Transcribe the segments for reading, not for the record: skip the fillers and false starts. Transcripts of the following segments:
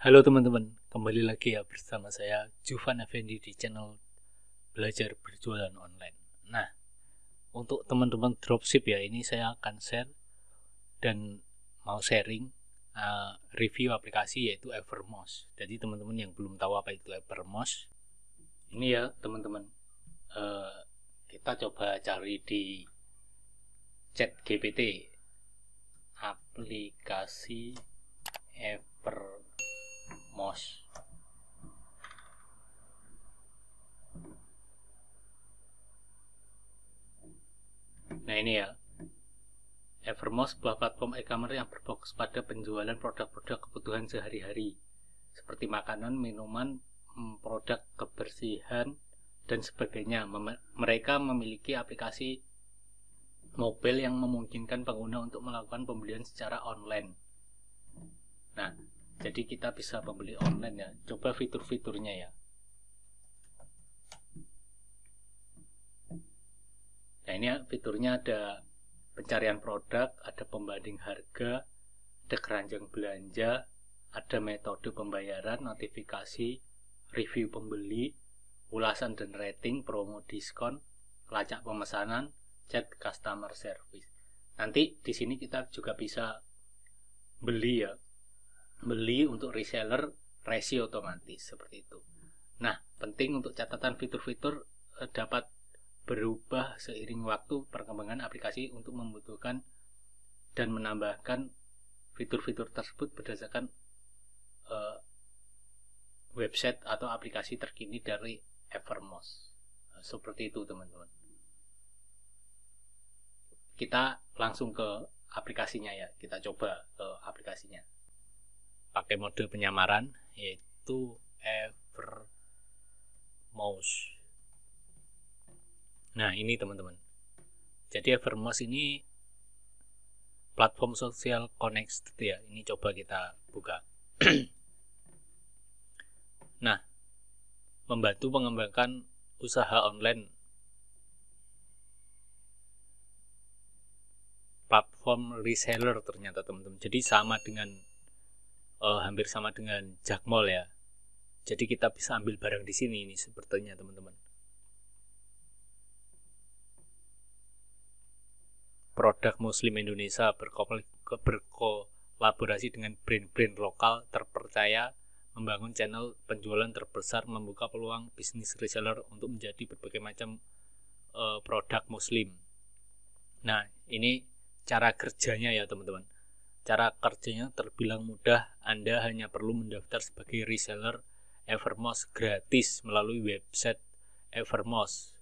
Halo teman-teman, kembali lagi ya bersama saya Juvan Effendi di channel Belajar Berjualan Online. Nah, untuk teman-teman dropship ya, ini saya akan share dan mau sharing review aplikasi yaitu Evermost. Jadi teman-teman yang belum tahu apa itu Evermost, ini ya teman-teman, kita coba cari di ChatGPT aplikasi Evermost. Nah ini ya, Evermost sebuah platform e-commerce yang berfokus pada penjualan produk-produk kebutuhan sehari-hari seperti makanan, minuman, produk kebersihan, dan sebagainya. Mereka memiliki aplikasi mobile yang memungkinkan pengguna untuk melakukan pembelian secara online. Nah, jadi kita bisa membeli online ya. Coba fitur-fiturnya ya. Nah, ini fiturnya ada pencarian produk, ada pembanding harga, ada keranjang belanja, ada metode pembayaran, notifikasi, review pembeli, ulasan dan rating, promo diskon, lacak pemesanan, chat customer service. Nanti di sini kita juga bisa beli ya, beli untuk reseller, resi otomatis seperti itu. Nah, penting untuk catatan fitur-fitur dapat berubah seiring waktu perkembangan aplikasi untuk membutuhkan dan menambahkan fitur-fitur tersebut berdasarkan website atau aplikasi terkini dari Evermost. Seperti itu teman-teman. Kita langsung ke aplikasinya ya. Kita coba ke aplikasinya. Pakai mode penyamaran yaitu Evermost. Nah ini teman-teman. Jadi Evermost ini platform sosial connected ya. Ini coba kita buka. Nah, membantu mengembangkan usaha online platform reseller ternyata teman-teman. Jadi sama dengan hampir sama dengan Jakmall ya. Jadi kita bisa ambil barang di sini ini sepertinya teman-teman. Produk Muslim Indonesia berkolaborasi dengan brand-brand lokal terpercaya, membangun channel penjualan terbesar, membuka peluang bisnis reseller untuk menjadi berbagai macam produk Muslim. Nah, ini cara kerjanya ya teman-teman. Cara kerjanya terbilang mudah. Anda hanya perlu mendaftar sebagai reseller Evermost gratis melalui website Evermost,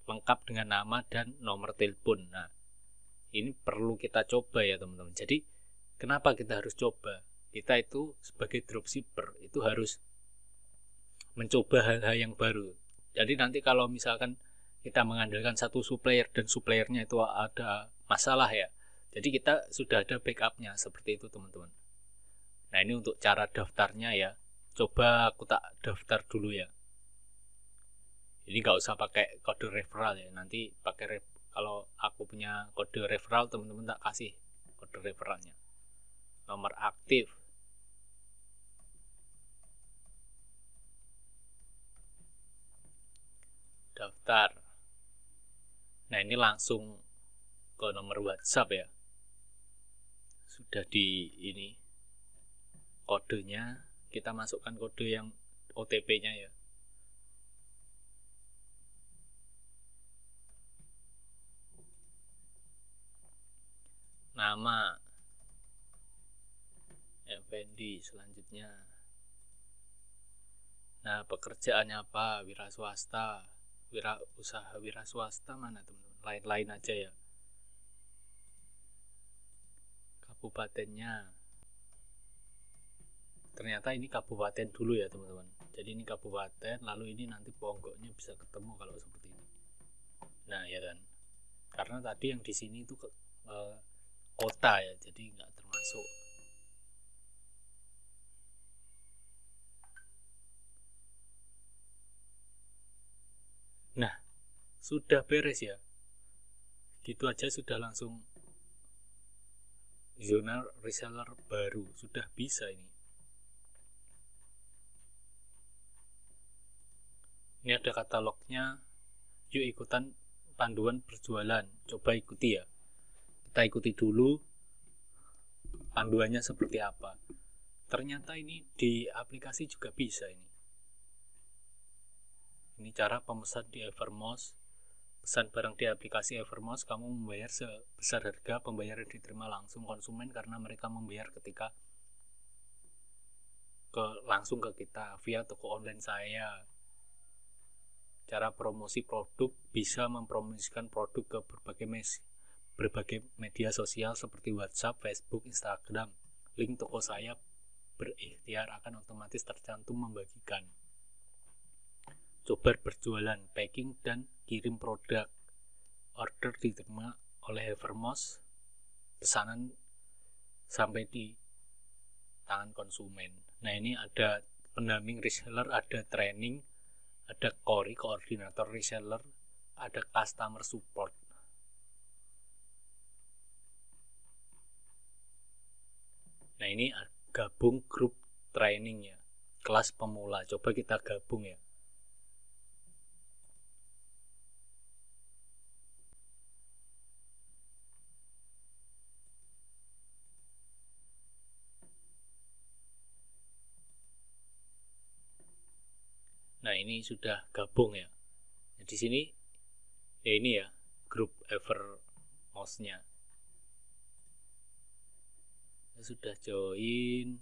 lengkap dengan nama dan nomor telepon. Nah, ini perlu kita coba ya teman-teman. Jadi kenapa kita harus coba? Kita itu sebagai dropshipper itu harus mencoba hal-hal yang baru. Jadi nanti kalau misalkan kita mengandalkan satu supplier dan suppliernya itu ada masalah ya, jadi kita sudah ada backupnya seperti itu teman-teman. Nah ini untuk cara daftarnya ya. Coba aku tak daftar dulu ya. Ini nggak usah pakai kode referral ya. Nanti pakai kalau aku punya kode referral, teman-teman tak kasih kode referralnya. Nomor aktif, daftar. Nah ini langsung ke nomor WhatsApp ya. Sudah di ini kodenya, kita masukkan kode yang OTP-nya ya. Nama Effendi selanjutnya. Nah pekerjaannya apa? Wira swasta, usaha wira swasta mana teman-teman? Lain-lain aja ya. Kabupatennya, ternyata ini kabupaten dulu ya teman-teman. Jadi ini kabupaten, lalu ini nanti ponggoknya bisa ketemu kalau seperti ini. Nah ya kan, karena tadi yang di sini itu kota ya, jadi nggak termasuk. Nah sudah beres ya, gitu aja sudah langsung zona reseller baru, sudah bisa ini. Ini ada katalognya, yuk ikutan panduan berjualan, coba ikuti ya. Kita ikuti dulu panduannya seperti apa. Ternyata ini di aplikasi juga bisa ini. Ini cara pemesan di Evermost. Pesan barang di aplikasi Evermost, kamu membayar sebesar harga pembayaran diterima langsung konsumen karena mereka membayar ketika langsung ke kita via toko online saya. Cara promosi produk, bisa mempromosikan produk ke berbagai media sosial seperti WhatsApp, Facebook, Instagram. Link toko saya berikhtiar akan otomatis tercantum membagikan. Coba berjualan, packing dan kirim produk. Order diterima oleh Evermost, pesanan sampai di tangan konsumen. Nah, ini ada pendamping reseller, ada training, ada koordinator reseller, ada customer support. Nah, ini gabung grup training ya, kelas pemula. Coba kita gabung ya. Nah, ini sudah gabung ya. Nah, di sini ya ini ya, grup Evermost-nya. Sudah join.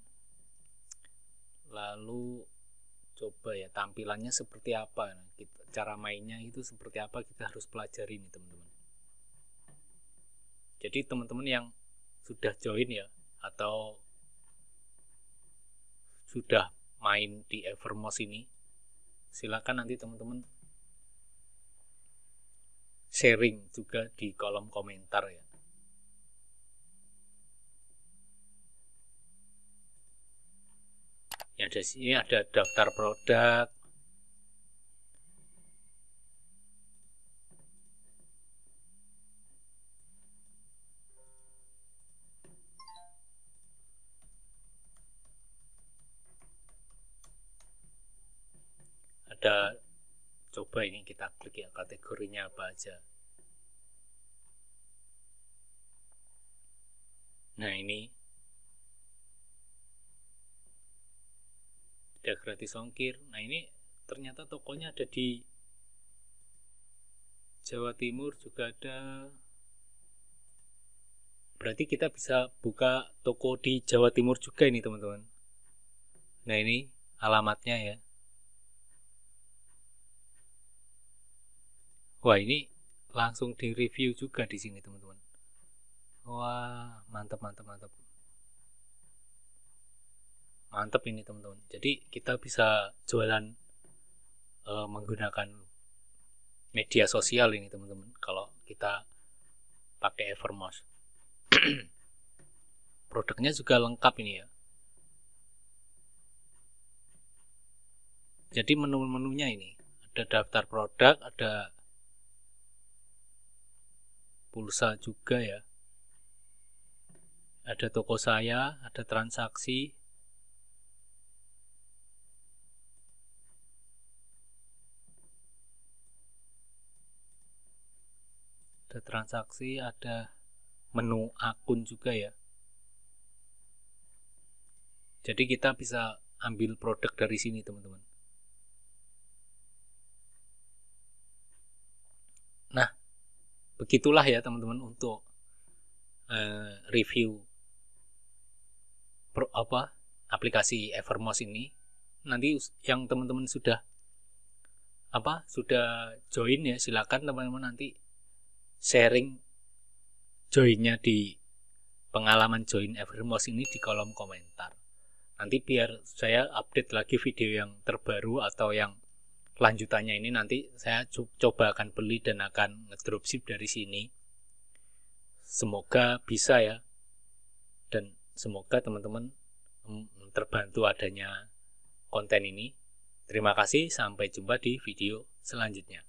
Lalu coba ya tampilannya seperti apa. Nah, cara mainnya itu seperti apa kita harus pelajari nih teman-teman. Jadi teman-teman yang sudah join ya atau sudah main di Evermost ini, silakan nanti teman-teman sharing juga di kolom komentar ya. Ya, di sini ada daftar produk. Ada, coba ini kita klik ya, kategorinya apa aja. Nah, ini ada gratis ongkir. Nah, ini ternyata tokonya ada di Jawa Timur juga ada. Berarti kita bisa buka toko di Jawa Timur juga ini teman-teman. Nah, ini alamatnya ya. Wah, ini langsung di review juga di sini teman-teman. Wah, mantap. Mantap ini teman-teman. Jadi kita bisa jualan menggunakan media sosial ini teman-teman. Kalau kita pakai Evermost. Produknya juga lengkap ini ya. Jadi menu-menunya ini ada daftar produk, ada pulsa juga ya. Ada toko saya, ada transaksi. Ada transaksi, ada menu akun juga ya. Jadi kita bisa ambil produk dari sini teman-teman. Nah, begitulah ya teman-teman untuk review aplikasi Evermost ini. Nanti yang teman-teman sudah join ya, silakan teman-teman nanti sharing joinnya di pengalaman join Evermost ini di kolom komentar. Nanti biar saya update lagi video yang terbaru atau yang lanjutannya ini, nanti saya coba akan beli dan akan ngedropship dari sini. Semoga bisa ya, dan semoga teman-teman terbantu adanya konten ini. Terima kasih, sampai jumpa di video selanjutnya.